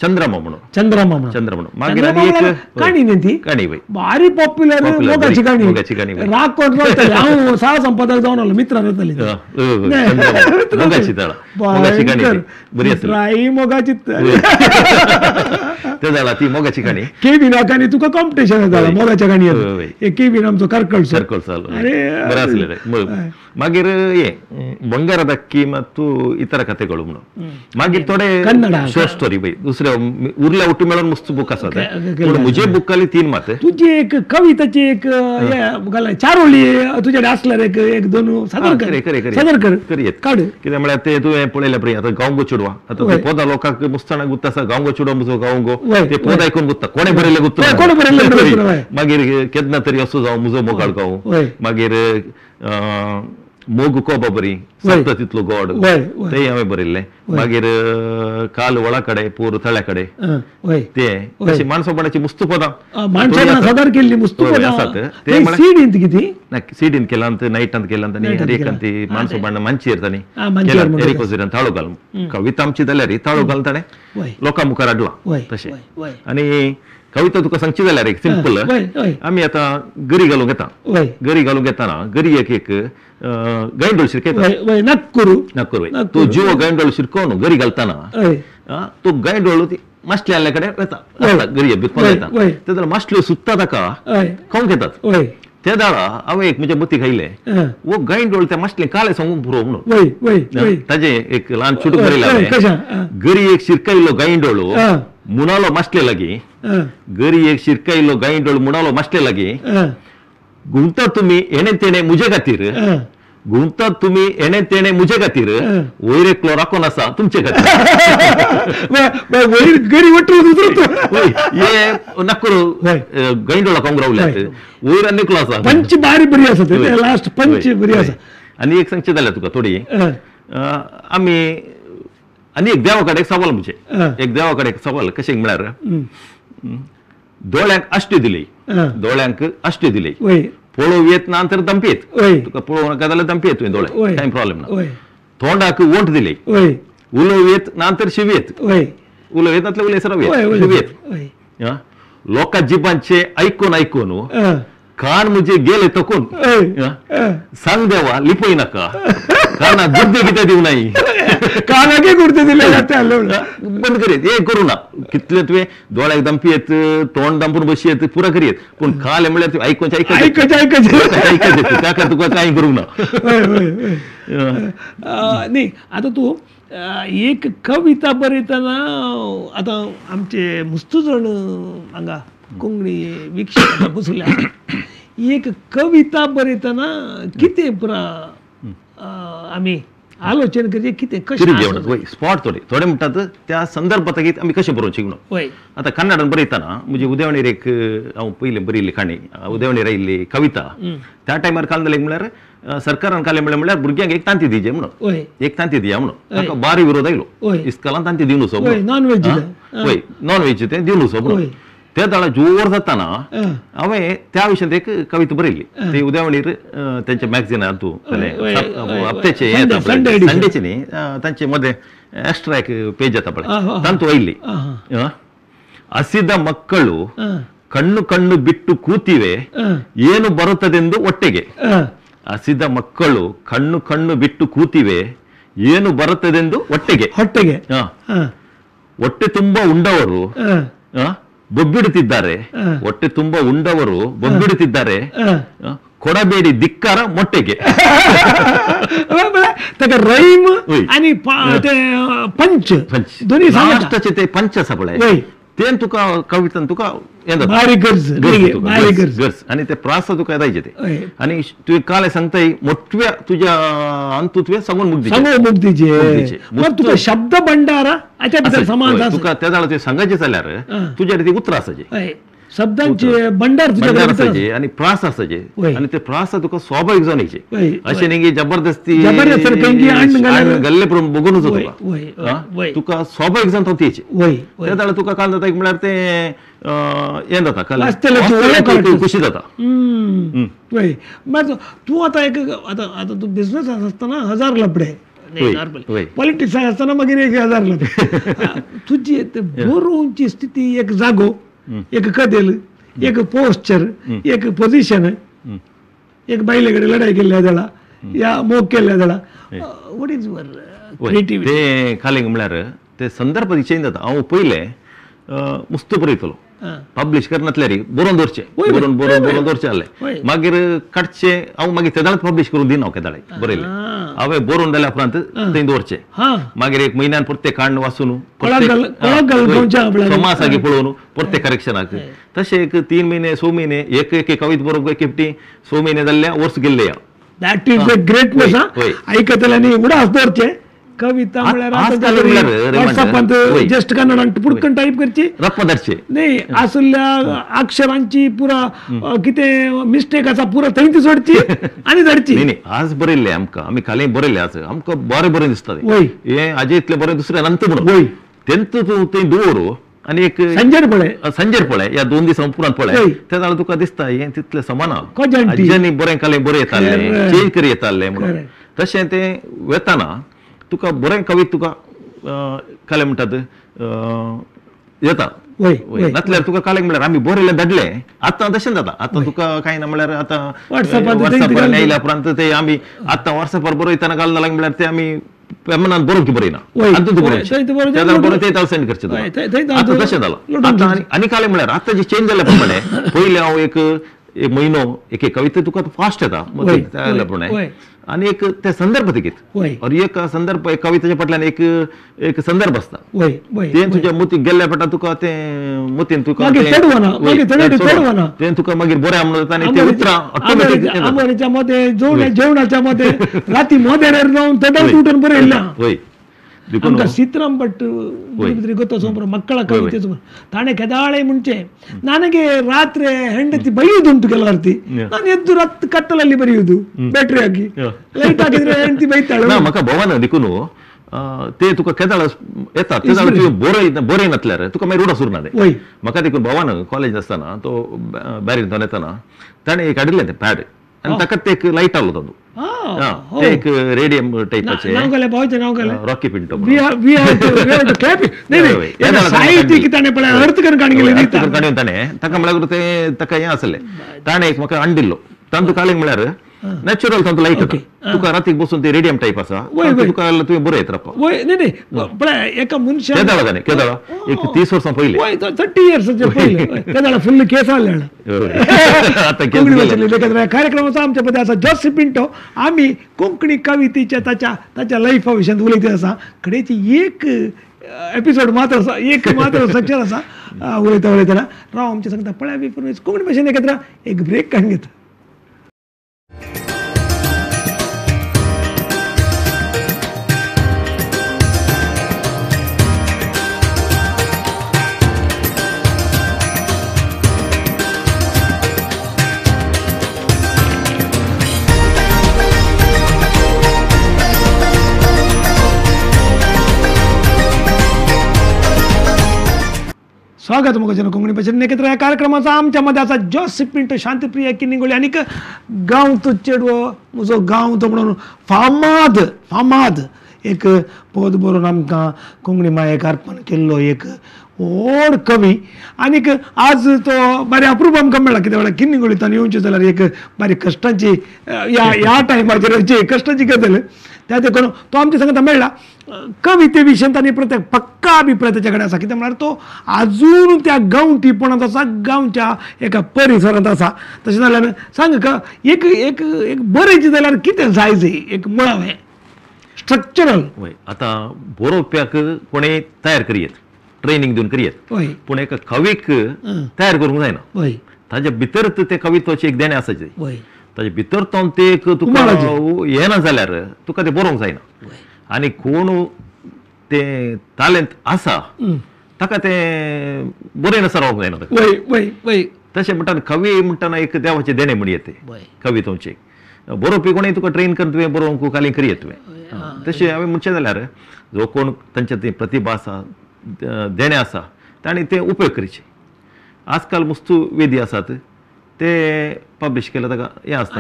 चंद्रमा म्हणून मागीर आनी एक काणी न्ही ती काणी वय भारी पॉप्युलर मोगाची काणी राग कोण हांव साळ संपादक जावन आलो मित्रां जाताली मोगाची तळा मोगाची काणी बरी आसली मोगाची ते जाला ती मोगाची काणी केबी नाकानी तुका कॉम्पिटिशन जाला मोगाच्या काणयेन केबीन आमचो सर्कल बरें आसलें रे मागीर हे ಬಂಗಾರದಕ್ಕಿ ಮತ್ತು इतर कथेಗಳು म्हणून मागीर थोडे शॉर्ट स्टोरी पळय दुसरे उरल्या उट्टी मेळून मस्त बूक आसा ते मुजे बुकाली 3 मात तुजी एक कविताची एक चारोळी तुझ्याकडे असल्यार एक दोन सादर कर काड कित्याक म्हळ्यार ते तुवें पळयल्या पळय आतां गांवगो चेडवा आतां ते पोदा लोकांक मुस्ताना गुत्ता आसा गांवगो चेडवा म्हजो गांवगो ते पोद आयकून गुत्ता कोणे बरयले गुत्ता मागीर केन्ना तरी असो जावं म्हजो मोगाळ गांव मागीर मोग कोबा बरी सप्त तितलो गोड ते हांवें बरयल्लें मागीर काल वळा कडेन पोर तळ्या कडेन ते अशी माणसोपणाची मुस्त पदां माणसांना सादर केल्ली मुस्त पदां आसात ते सीडींत किती सीडीन केलांत नायटांत केलांत आनी हरेकांत ती माणसोपण मंचेर तांणी एरिकोजिरान ताळो घालून कविता आमची जाल्यार ताळो घालून ताणें लोकां मुखार हाडलां तशें आनी कविता तुका सांगची जाल्यार एक सिंपल आमी आतां गरी घालूंक येता गरी घालूंक येताना गरी एक गांयडोळ शिरकयता नागपूर तो जिवो गांयडोळ शिरकोवन गरी घालताना तो गांयडोळ माश्टले आल्या कडेन येता गरी भितून येता ते जाल्यार माश्ट्ल्यो सुत्ता ताका खावंक येतात त्या दाळा हांवें एक म्हज्या मती खायले वो गांयडोळ त्या माश्टले काळे सांगूंक पुरो म्हणून ताजे एक ल्हान चुटूक बरयलें गरी एक शिरकायिल्लो गांयडोळ मुनालो माश्टले लागीं गरी एक शिरकायिल्लो गांयडोळ मुनालो माश्टले लागीं घुंवता तुमी एणे तेणे मुजे खातीर घुंवता तुमी एणे तेणे मुजे खातीर वयर एकलो राखोन आसा तुमचे खातीर गरी वट्ट हे नागपूर गांयडोळा खावंक रावल्यात वयर आनी एकलो आसा पंच बारी बरी आसा लास्ट पंच बरी आसा आनी एक सांगचें जाल्यार तुका थोडी आमी आनी एक देवा कडेन सवाल म्हणजे एक देवा कडेन सवाल कशें म्हळ्यार दोळ्यांक आश्टी दिली दोळ्यांक आश्टी दिली पळोव येत ना तर दंपेत तुका पळोवंक नाका जाल्यार दंपेत तुवें दोळे कांय प्रॉब्लेम ना तोंडाक वोट दिली उलोव येत ना तर शिवयेत उलोव येत नातले उलयसर शिवयेत लोकां जिबांचे आयकून कान मुझे गेले तकून सांग देवा लिपय नाका काना दुर्दे कितें दिवं नाई कानाके कुर्ते दिले बंद करीत हे करू ना कितले तुवें दोळ्याक दंपी येत तोंड दांपून बशी येत पुरा करीत पूण काल म्हळ्यार तुवें आयकचे ताका तुका कांय करूंक ना न्ही आतां तूं एक कविता बरयतना आतां आमचे मुस्तुजण हांगा कोंकणी विक्षेप बसले एक कविता बरयतना कितें पुरा आमी आलोचन करचे कितें कशें स्पॉट थोडे म्हणटात त्या संदर्भात आमी कशें बरोवंक शिकलो आतां कन्नडान बरयतना म्हणजे उदेवणेर एक हांव पयलीं बरयल्ली काणी उदेवणेर आयिल्ली कविता त्या टायमार काल जालें म्हळ्यार सरकारान कालें म्हळ्यार भुरग्यांक एक तांती दिजे म्हणून एक तांती दिया म्हणून ताका बारी विरोध आयलो इस्कॉलान तांती दिवन वचप नॉन व्हेज तें दिवन वचप म्हणून त्या दाळा जोर जाताना हांवें त्या विशयान एक कविता बरयल्ली ती उदेवणीर तेंच्या मॅगझिनार तूं हप्त्याचे संडेचे न्ही तांचे मध्ये एक्स्ट्रा एक पेज येता पळय तांतू आयिल्ली ಹಸಿದ ಮಕ್ಕಳು ಕಣ್ಣು ಕಣ್ಣು ಬಿಟ್ಟು ಕೂತಿವೆ ಏನು ಬರುತ್ತದೆಂದು ಒಟ್ಟೆಗೆ ಹಸಿದ ಮಕ್ಕಳು ಕಣ್ಣು ಕಣ್ಣು ಬಿಟ್ಟು ಕೂತಿವೆ ಏನು ಬರುತ್ತದೆಂದು ಒಟ್ಟೆಗೆ ಹೊಟ್ಟೆಗೆ ಹೊಟ್ಟೆ ತುಂಬಾ ಉಂಡವರು ಬೊಬ್ಬಿಡುತ್ತಿದ್ದಾರೆ, ಹೊಟ್ಟೆ ತುಂಬಾ ಉಂಡವರು ಬೊಬ್ಬಿಡುತ್ತಿದ್ದಾರೆ, ಕೊಡಬೇಡಿ ಧಿಕ್ಕಾರ ಮೊಟ್ಟೆಗೆ. रैम आणि पंच दोन्ही लास्टाचे ते पंच सबळे तेन तुका कवितन तुका भारी गरज गरज आणि ते प्रास तुका येदायचे ते आणि तू काले सांगताय मोठव्या तुझ्या अंतुत्वे सांगून मुक्तीचे मग तुका शब्द भंडारा समाज तुका त्या जाळा ते सांगायचे चालल्यार तुझ्या रीती उतर असायचे शब्दांचे भंडार असायचे आणि प्रास असायचे आणि ते प्रास तुका स्वाभाविक जाऊन यायचे असे नाही जबरदस्ती गल्ले बघूनच होतो तुका स्वाभाविक जाण यायचे त्या जाळा तुका काल जाता म्हळ्यार ते यें जाता खुशी जाता. तू आता एक आता तू बिझनेस असताना 1000 लपडे पॉलिटिक्स असताना मागीर 1000 लपडे तुझी बोरोवची स्थिती एक जागो एक कदेल एक पोस्चर एक पोझिशन एक बायलेकडे लढाई केल्या जाळा या मोग केल्या जाळा व्हॉट इज युअर क्रिएटिव्हिटी ते खाली म्हळ्यार ते संदर्भ चेंज जाता. हांव पयले मुस्त बरयतलो पब्लिश करनातले रे बरोवन दवरचे बरोवन दवरचे जाले मागीर काडचे हांव मागीर तेदाळच पब्लिश करून दिना हांव केदाळे बरयले हांवें बरोवन जाल्या उपरांत थंय दवरचे मागीर एक म्हयन्यान प्रत्येक कांड वाचून समासागी पळोवन प्रत्येक करेक्शनाक तशें एक 3 महिने 6 महिने एक कविता बरोवप एक एकटी 6 महिने जाल्ल्या वर्स गेल्ले या दॅट इज अ ग्रेटनेस ऐकतल्यानी उडास दवरचे कविता जस्ट कन्नड पुडकन टाईप करची रप्पदारचे नाही असल्या अक्षरांची पुरा किती मिस्टेक असा पुरा थंय सोडची आणि धडची नाही आज बरयल्ले आमकां आमी खाली बरयल्ले आज आमकां बरें दिसता हे हाजे इतले बरें दुसरे नंतर म्हणून तेंत तूं थंय दवरू आणि एक संजर पळय या 2 दिसां उपरांत पळय त्या जाल्यार तुका दिसता हे तितले समाना आज्यांनी बरें कालें बरें येताले चेंज करी येताले म्हणून तशें ते वेताना तुका बरें कवित तुका काले म्हणटात येता नातल्यार तुका कालें म्हळ्यार आमी बरयले धाडले आतां तशें जाता आतां तुका कांय ना म्हळ्यार आतां वॉट्सॅपार येयल्या उपरांत ते आमी आतां वॉट्सॅपार बरयतना घालना म्हळ्यार ते आमी पेमनान बरोवंक बरयना बरोवन ते सेंड करचे आतां तशें जालां आतां आनी कालें म्हळ्यार आतां जे चेंज जाल्या प्रमाणे पयलीं हांव एक म्हयनो एक कविता तुका फास्ट येता प्रमाणे आणि एक ते संदर्भ तिकीत और एक संदर्भ एक कवितेच्या पटल्यान एक संदर्भ असता ते तुझ्या मुतीक गेल्ल्या पटा तुका ते मुतीन तुका ते तुका मागीर बरें म्हणून जाता आनी ते उतरां ऑटोमॅटिक आमच्या मध्ये जेवणाच्या मध्ये राती मोदेर जावन तडल तुटून बरयल्ल्या आमकां सीतराम भट ಗೊತ್ತೋ ಮಕ್ಕಳ ಕವಿತೆ ತಾನೆ ಕೆದಾಳೆ ಮುಂಚೆ ನನಗೆ ರಾತ್ರಿ ಹೆಂಡತಿ ಬೈಯುವುದು ಉಂಟು ಕೆಲವರ್ತಿ ನಾನು ಎದ್ದು ಕತ್ತಲಲ್ಲಿ ಬರೆಯುವುದು ಬ್ಯಾಟ್ರಿ ಹಾಕಿ ಲೈಟ್ ಹಾಕಿದ್ರೆ ಹೆಂಡತಿ ಬೈತಾಳೆ म्हाका भवन देखून ते तुका केदाळ येता ते जाल्यार तुवें बरय नातल्यार तुका मागीर उडा सुरू ना ते म्हाका देखून भवन कॉलेज आसतना तो बॅरींतल्यान येताना ताणें एक हाडिल्लें तें पॅड आणि ताका ते एक लाईट आलो तातूंत एक रेडियम टाइपाचे रॉकी पिंटो ताका म्हळ्यार ते ताका हें आसलें ताणें एक म्हाका हाडिल्लो तांतू कालेंक म्हळ्यार नॅचरल तांतू लाईट येता तुका रातीक बसून ते रेडियम टाईप आसा तुका तुवें बरयत रावपाक एका मनशान केदाळा एक 30 वर्सां पयलीं 30 इयर्साचे पयलीं केदाळा फुल्ल केस आल्या कार्यक्रमाचो आमच्या मध्ये आसा जोसी पिंटो आमी कोंकणी कवितेच्या ताच्या लायफा विशयान उलयता आसा कडेची एक एपिसोड मात्र सेक्शन आसा उलयतना राव आमचे सांगता पळय बी कोंकणी भाशेन एकत्र एक ब्रेक काडून घेता. स्वागत मग कोंकणी भाषेन एकत्र या कार्यक्रमाचा आमच्या मध्ये असा जोसी पिंटो शांतीप्रिय किनिंगोळी आणि गांव तो चेडवो म्हजो गांव तो म्हणून फामाद एक पद बरोवन आमकां कोंकणी मायेक अर्पण केल्लो एक व्हड कवी आनीक आज तो बरे अप्रूप आमकां मेळ्ळा कित्याक म्हळ्यार किन्निगोळींतल्यान येवचें जाल्यार एक बरी कश्टांची ह्या टायमाचेर जी कश्टाची गजाल त्या देखून तो आमच्या सांगता मेळ्ळा कविते विशयी तांणी प्रत्येक पक्का अभिप्राय त्याच्या कडेन आसा कित्याक म्हळ्यार तो आजून त्या गांवठीपणांत आसा गांवच्या एका परिसरांत आसा तशें जाल्यार सांग एक एक एक बरेंचें जाल्यार कितें जाय एक मुळावें स्ट्रक्चरल वय आता बरोवप्याक कोणें तयार करियेत ट्रेनिंग दिवन करियेत वय पूण एका कवीक तयार करूंक जायना वय ताच्या भितर ते कवित्वाचे एक देणे आसाचे वय ताचे भितर तो ते तुका येना जाल्यार तुका ते बरोवंक जायना आनी कोण ते टॅलंट आसा ताका ते बरें नसा रावंक जायना ताका वय वय वय तशें म्हणटाना कवी म्हणटाना एक देवाचे देणे म्हण येते कवितांचे बरोवपी कोणें तुका ट्रेन करून तुवें बरोवंक खाली करियेत तुवें तशें हांवें म्हणचें जाल्यार जो कोण तांचे ती प्रतिभा आसा देणे आसा तांणी ते उपयोग करचे आजकाल मुस्तू वेदी आसात ते पब्लिश केलं ताका हें आसता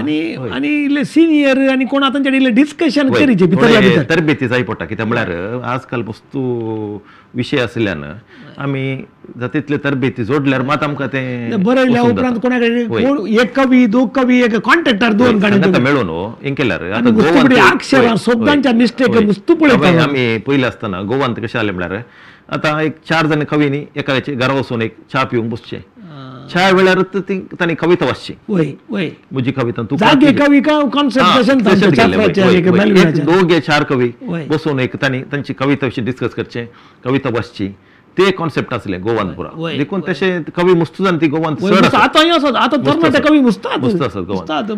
आनी इल्ले सिनियर आनी कोण तांचे इल्ले डिस्कशन करीचे भितरल्या भितर तरबेती जाय पडटा कित्याक म्हळ्यार आजकाल वस्तू विशय आसल्यान आमी तितले तरबेती जोडल्यार मात आमकां तें बरयल्या उपरांत कोण एक कवी दोन कवी एक कॉन्ट्रॅक्टर दोन गाणी मेळून हें केल्यार अक्षरां शब्दांच्या मिस्टेक मुस्तू पळयता आमी पयले आसतना गोवांत कशें जालें म्हळ्यार आतां एक 4 जाण कवीनी एकाचे घरा वचून एक चा पिवंक बसचे च्या वेळार तांणी कविता वाचची वय वय म्हजी कविता तूं कवी दोघे 4 कवी बसून एक तांणी तांची कविता विशीं डिस्कस करचे कविता वाचची ते कॉन्सेप्ट आसले गोवांत पुरा देखून तशे कवी मुस्तू जावन ती गोवांत चड आतां कवी मुस्तात आसात गोवांत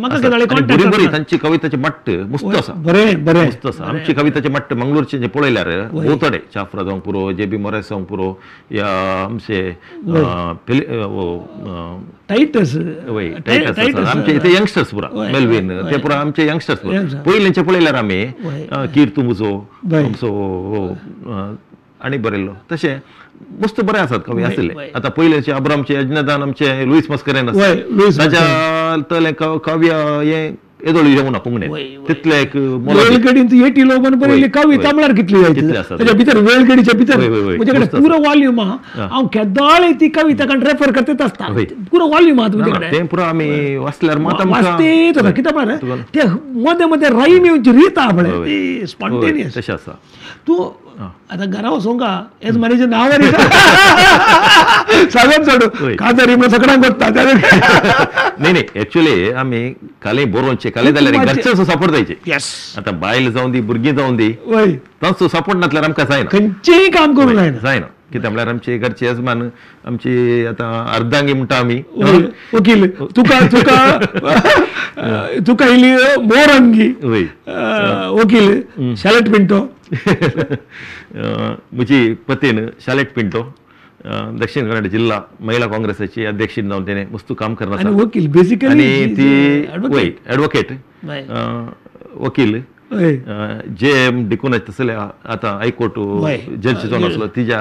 बरी बरी तांची कविताचे मट्ट मुस्त आसा बरें बरें मुस्त आसा आमची कविताचे मट्ट मंगळूरचे जे पळयल्यार भोंवतडे चाफ्रा जावंक पुरो जे बी मोरेस जावंक पुरो या आमचे टायटस आमचे ते यंगस्टर्स पुरा मेल्विन ते पुरा आमचे यंगस्टर्स पुरा पयलींचे पळयल्यार आमी कीर्तू मुजो आमचो आनी बरयल्लो तशें मस्त बरे आसात कवी आसले आतां पयलेचे अब्रामचे यज्ञदान आमचे लुईस मस्करेन ताच्या तले काव्य हें येदोळी येवना कोंकणी तितले एक वेळगडींत येटिलो पण बरयली कविता म्हळ्यार कितली ताच्या भितर वेळगडीच्या भितर म्हजे कडेन पुरो वॉल्यूम आहा हांव केदाळे ती कविता कडेन रेफर करत आसता पुरो वॉल्यूम आहा तुमचे कडेन तें पुरो आमी वाचल्यार मात वाचते तो कित्याक म्हळ्यार ते मदें मदें राईम येवची रीत आहा पळय ती स्पॉन्टेनियस तशें आसा तूं आतां घरा वचूंक एज मॅनेजर नांव सांगत चड काजरी म्हणून सगळ्यांक करता न्ही न्ही एक्चुअली आमी काले बरोवचे काले जाल्यार घरचे सपोर्ट जायचे आतां बायल जावं दी भुरगीं जावं दी तांचो सपोर्ट नासल्यार आमकां जायना खंयचेय काम करूंक जायना कित्याक म्हळ्यार आमचे घरचे यजमान आमची आतां अर्धांगी म्हणटा आमी वकील तुका तुका तुका इल्ली मोरंगी वकील शालेट पिंटो म्हजी पतीन शालेट पिंटो दक्षिण कन्नड जिल्हा महिला काँग्रेसाची अध्यक्षीण जावन तेणे मस्त काम करना वकील बेसिकली आनी ती एडवोकेट वकील जे एम डिकून तसले आतां हायकोर्ट जज जावन आसलो तिच्या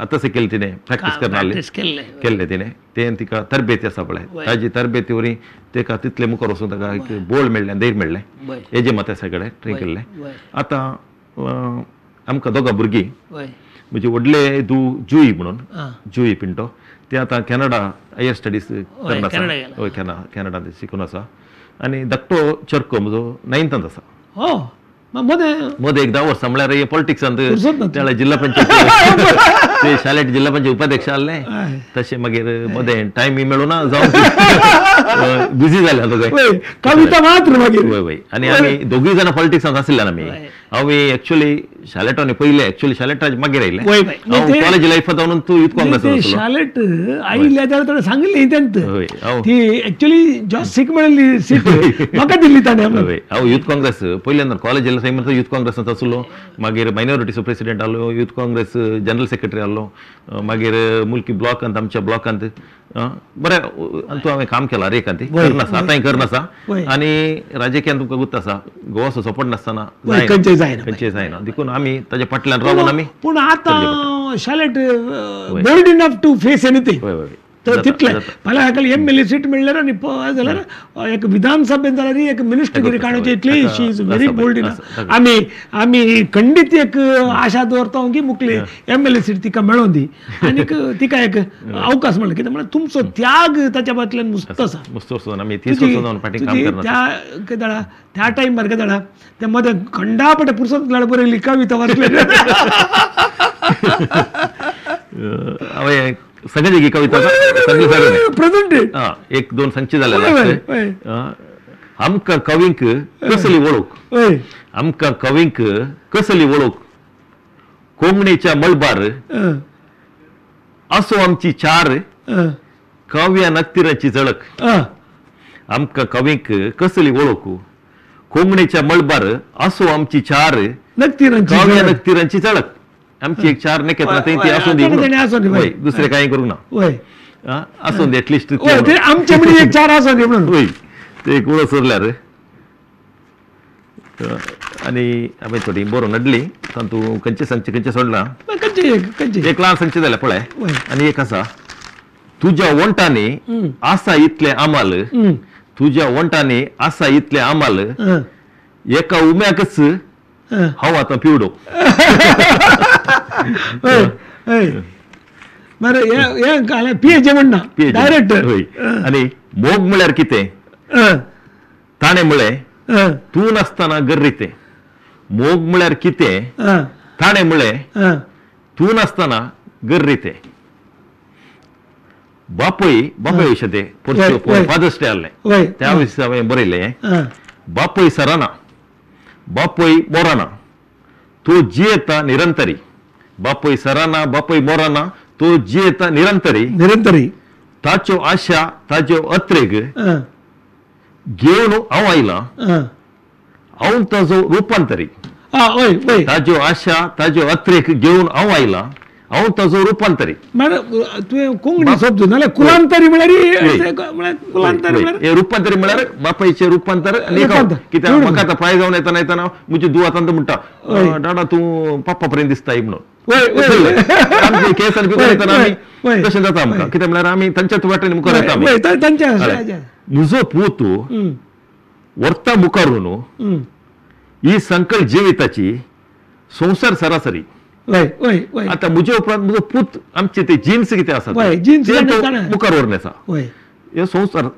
आतांच केलें तिणें प्रॅक्टीस करनासलें केल्लें तिणें तें तिका तरबेती आसा पळय ताजी तरबेती वरी तेका तितले मुखार वचून ताका एक बोल मेळ्ळें धैर्य मेळ्ळें हेजे मतासा कडेन ट्रेन केल्लें आतां आमकां दोगां भुरगीं म्हणजे व्हडले जुई म्हणून जुई पिंटो ते आतां कॅनडा हायर स्टडीज करना आसा कॅनडांत शिकून आसा आनी धाकटो चर्को म्हजो 9th आसा मध्ये एक 10 वर्सां म्हळ्यार हे पॉलिटिक्सांत जिल्हा पंचायत ते शालेट जिल्हा पंचायत उपाध्यक्ष आसले तशें मागीर मध्ये टायम मेळूना जावन बिजी जाले कविता मात्र मागीर वय वय आनी आमी दोगूय जाणां पॉलिटिक्सांत आशिल्ल्यान आमी हांवें एक्चुअली शालेटांनी पयले एक्चुअली शालेटाचे मागीर आयले हांव कॉलेज लायफांत जावन तूं यूथ काँग्रेस शालेट आयिल्ल्या तेन्ना सांगिल्लें तेंत ती एक्चुअली जस्ट सीट मेळिल्ली सीट म्हाका दिल्ली ताणें हांव यूथ काँग्रेस पयल्यांदा कॉलेज टायमार यूथ काँग्रेसांत आसलो मागीर मायनॉरिटीचो प्रेसिडेंट आसलो यूथ काँग्रेस जनरल सेक्रेटरी आसलो मागीर मुल्की ब्लॉकांत आमच्या ब्लॉकांत बरें तूं हांवें काम केलां रेखांत करनासा आतांय करनासा आनी राजकीयान तुमकां गुर्त आसा गोवाचो सपोर्ट नासतना खंयचेय जायना देखून आमी ताच्या फाटल्यान रावून आमी पूण आतां शालेट bold enough to face anything तर तितले फाल्यां हाका MLA सीट म्हणल्यार आनी जाल्यार एक विधानसभेन जाल्यार एक मिनिस्टरगिरी काडची इतली शी इज व्हेरी बोल्ड इन आमी खंडीत एक आशा दवरता की मुखली MLA सीट तिका मेळोवन दी आनी तिका एक अवकाश म्हणलं कित्याक म्हळ्यार तुमचो त्याग ताच्या बाटल्यान मुस्त आसा त्या टायमार कितें जाणा त्या मदें खंडापटे पुरसत जाल्यार बरयली कविता वाचले हांवें सगळे जागी कविता प्रेझेंटेड एक दोन सांगची जाल्यार आमकां कवींक कसली वळख आमकां कवींक कसली वळख कोंकणीच्या मळबार असो आमची चार काव्या नक्तिरांची झळक आमकां कवींक कसली वळख कोंकणीच्या मळबार असो आमची चार काव्या नक्तिरांची झळक आमची एक चार नेकेत ती असून दी दुसरे काही करू ना असून दे एटलिस्ट आमचे एक चार असून दे म्हणून ते एक वळख सोडल्यार आणि हांवें थोडी बरो नडली तूं खंयचे सांगचे खंयचे सोडला एक ल्हान सांगचे जाल्यार पळय आनी एक आसा तुज्या वंटांनी आसा इतले आमाल तुज्या वंटांनी आसा इतले आमाल एका उम्याकच हांव आतां पिवडो PHJ म्हणना डायरेक्ट आनी मोग म्हळ्यार कितें ताणें म्हळें तूं नासतना गर्रिते मोग म्हळ्यार कितें ताणें म्हळें तूं नासतना गर्रिते बापय विशय ते फादर्स डे आहलें त्या विशीं हांवें बरयलें बापय सराना बापय मोराना तो जियेता निरंतरी बापय सराना बापय मोराना तो जियेता निरंतरी ताच्यो आशा ताच्यो अत्रेक घेवन हांव आयलां हांव ताजो रुपांतरी ताज्यो आशा ताज्यो अत्रेक घेवन हांव आयलां हांव ताजो रुपांतरी तुवें कोंकणी शब्द नाल्यार कुलांतरी म्हळ्यार रुपांतरी म्हळ्यार बापायचें रुपांतर कित्याक म्हाका आतां पांय जावन येताना म्हजी दुवा तांत म्हणटा डाडा तूं पाप्पा पर्यंत दिसता म्हणून केसान बी करतना आमी तशें जाता आमकां कित्याक म्हळ्यार आमी तांच्याच वाटेन मुखार येता म्हजो पूत व्हरता मुखारून ही संकल्प जिविताची संसार सरासरी आता म्हजे उपरांत म्हजो पूत आमचे ते जिन्स कितें आसा मुखार व्हरून आसा हे संसार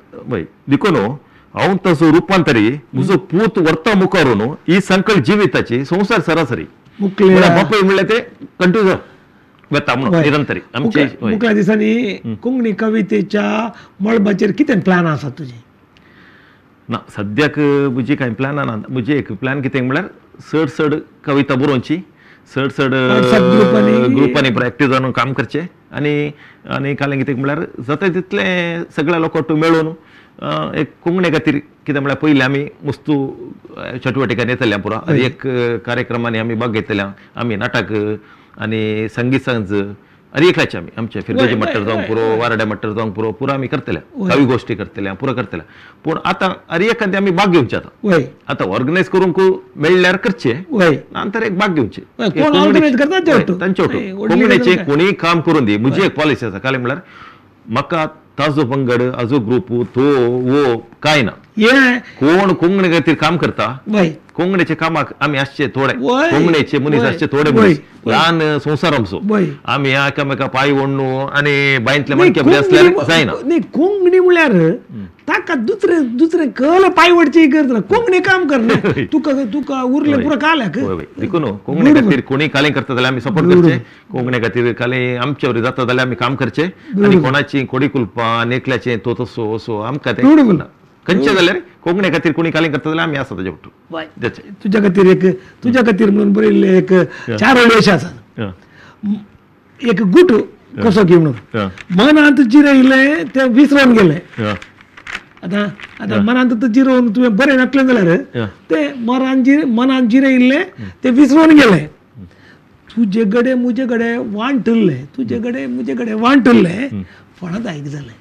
देखून हांव ताजो रुपांतरी म्हजो पूत व्हरता मुखारून ही संकल्प जिविताची संसार सरासरी बापय म्हणल्यार ते कंटिन्यू वता म्हणून निरंतरी आमचे मुखल्या दिसांनी कोंकणी कवितेच्या मळबाचेर कितें प्लॅन आसा तुजे ना सद्याक म्हजी कांय प्लॅन ना म्हजे एक प्लॅन कितें म्हळ्यार चड कविता बरोवची चड ग्रुपांनी एक्टिव्ह जावन काम करचें आनी कालें कितें म्हळ्यार जाता तितले सगळ्या लोकां मेळून एक कोंकणी खातीर कितें म्हळ्यार पयलीं आमी वस्तू चटवटिकांनी येतल्या पुरो एक कार्यक्रमांनी आमी भाग घेतल्या आमी नाटक आनी संगीत सांज एकल्याचे आमी आमचे फिरगोजी मट्टर जावंक पुरो वारड्या मट्टर जावंक पुरो आमी करतल्या कवी गोश्टी करतल्या पुरो करतल्या पूण आतां एखादी आमी भाग घेवचे आतां ऑर्गनायज करूंक मेळ्ळ्यार करचे नंतर एक भाग घेवचे तांचे कोंकणीचें कोणीय काम करून दी म्हजी एक पॉलिसी आसा काले म्हळ्यार म्हाका ताजो पंगड हाजो ग्रुप तो वो कांय ना कोण कोंकणी खातीर काम करता कोंकणीच्या कामाक आमी आसचे थोडे कोंकणीचे मनीस आसचे थोडे मनीस ल्हान संसार आमचो आमी एकामेका पांय ओडणू आनी बांयतले माणके बी आसल्यार जायना कोंकणी म्हळ्यार ताका दुसरे कळ पांय ओडचे करता कोंकणी काम करना तुका उरले पुरो काल्याक देखून कोंकणी खातीर कोणी कालें करता जाल्यार आमी सपोर्ट करचे कोंकणी खातीर कालें आमचे वरी जाता जाल्यार आमी काम करचे आनी कोणाची कोडी कुलपां नेकल्याचें तो तसो असो आमकां तें खंयचे जाल्यार कोंकणी खातीर कोणी कालें करता जाल्यार आमी आसा ताजे फाटून तुज्या खातीर म्हणून बरयल्ले एक चार वेश आसा एक गुट कसो की म्हणून मनांत जिरयले ते विसरून गेले आतां मनांत जिरोवन तुवें बरें नाटलें जाल्यार ते मनांत जिरयल्ले ते विसरून गेले तुजे गडे मुजे गडे वांटले तुजे गडे मुजे गडे वांटले फळांत आयक जालें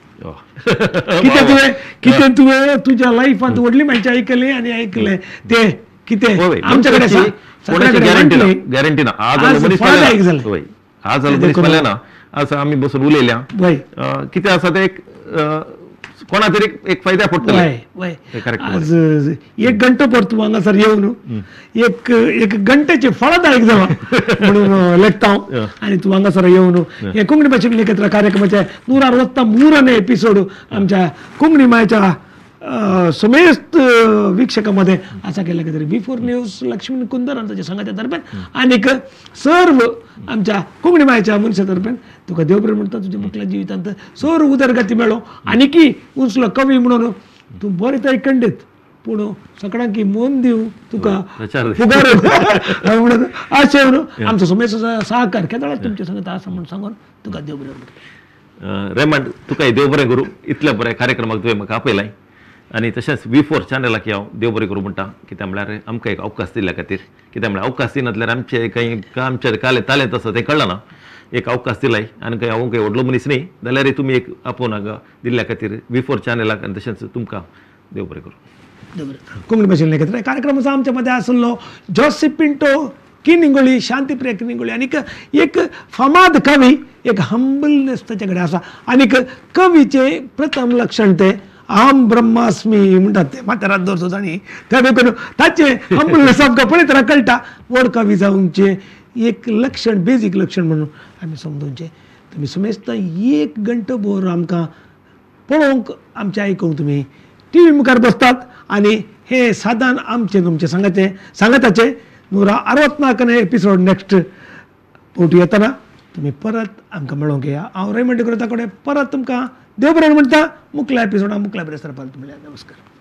कितें तुवें तुज्या लायफांत व्हडली माणसां आयकली आनी आयकले ते कितें आमचे कडेन गॅरंटी ना आज जालो मनीस पावले ना असं आम्ही बसून उलयल्या वय कितें आसा ते एक कोणा तरी एक फायद्या पडटले वय वय हे कार्यक्रम आज एक घंटो परतू हांगासर येवन एक घंटेचे फळदायक जावा म्हणून लेखता हांव आनी तूं हांगासर येवन हे कोंकणी भाशेक लेखित्र कार्यक्रमाचे 163 एपिसोड आमच्या कोंकणी मायेच्या समेस्त वीक्षकांमध्ये असा केला की तरी बिफोर न्यूज लक्ष्मी कुंदर आणि त्याच्या संघाच्या तर्फे आनीक सर्व आमच्या कोंकणी मायेच्या मनशा तर्फे तुका देव बरें म्हणटा तुझ्या मुखल्या जिवितांत सर्व उदरगती मेळो आनी की उंचलो कवी म्हणून तूं बरें थंय खंडीत पूण सगळ्यांक मन दिवं तुका फुगार म्हणून अशें म्हणून आमचो समेस्त सहकार केदाळ तुमच्या संगत आसा म्हणून सांगून तुका देव बरें म्हणटा रेमंड तुका देव बरें करूं इतल्या बऱ्या कार्यक्रमाक तुवें म्हाका आपयलाय आणि तशेंच V4 चॅनलाक हांव देव बरें करूं म्हणटा कित्याक म्हळ्यार आमकां एक अवकाश दिल्ल्या खातीर कित्याक म्हळ्यार अवकाश दिनातल्यार आमचे काही आमचे काले तालेंत आसा तें कळना ना एक अवकाश दिलाय आनी हांव काही व्हडलो मनीस न्ही जाल्यार तुमी एक आपोवन हांगा दिल्ल्या खातीर V4 चॅनलाक आनी तशेंच तुमकां देव बरें करूं कोंकणी भाशेन लेखित्र कार्यक्रमाचो आमच्या मध्ये आसलो जोसेफ पिंटो किनिंगोळी शांतीप्रिय किनिंगोळी आनीक एक फामाद कवी एक हंबलनेस ताचे कडेन आसा आनीक कवीचे प्रथम लक्षण ते अहम ब्रह्मास्मी म्हणटात ते माथ्यारात दवरचो जाणी त्या देखून ताचे हंबलनेस आमकां पळयत राव कळटा व्हड कवी जावंचे एक लक्षण बेजीक लक्षण म्हणून आमी समजोवचे तुमी समेस्त एक घंटो भर आमकां पळोवंक आमचे आयकूंक तुमी टी व्ही मुखार बसतात आनी हे साधन आमचे तुमचे सांगाताचे 164 एपिसोड नेक्स्ट पोवटी येतना तुमी परत आमकां मेळोवंक येया हांव रेमंड करता कडेन परत तुमकां देव बरें म्हणटा मुखल्या एपिसोडाक मुखल्या बरें सरपाक तुमले नमस्कार.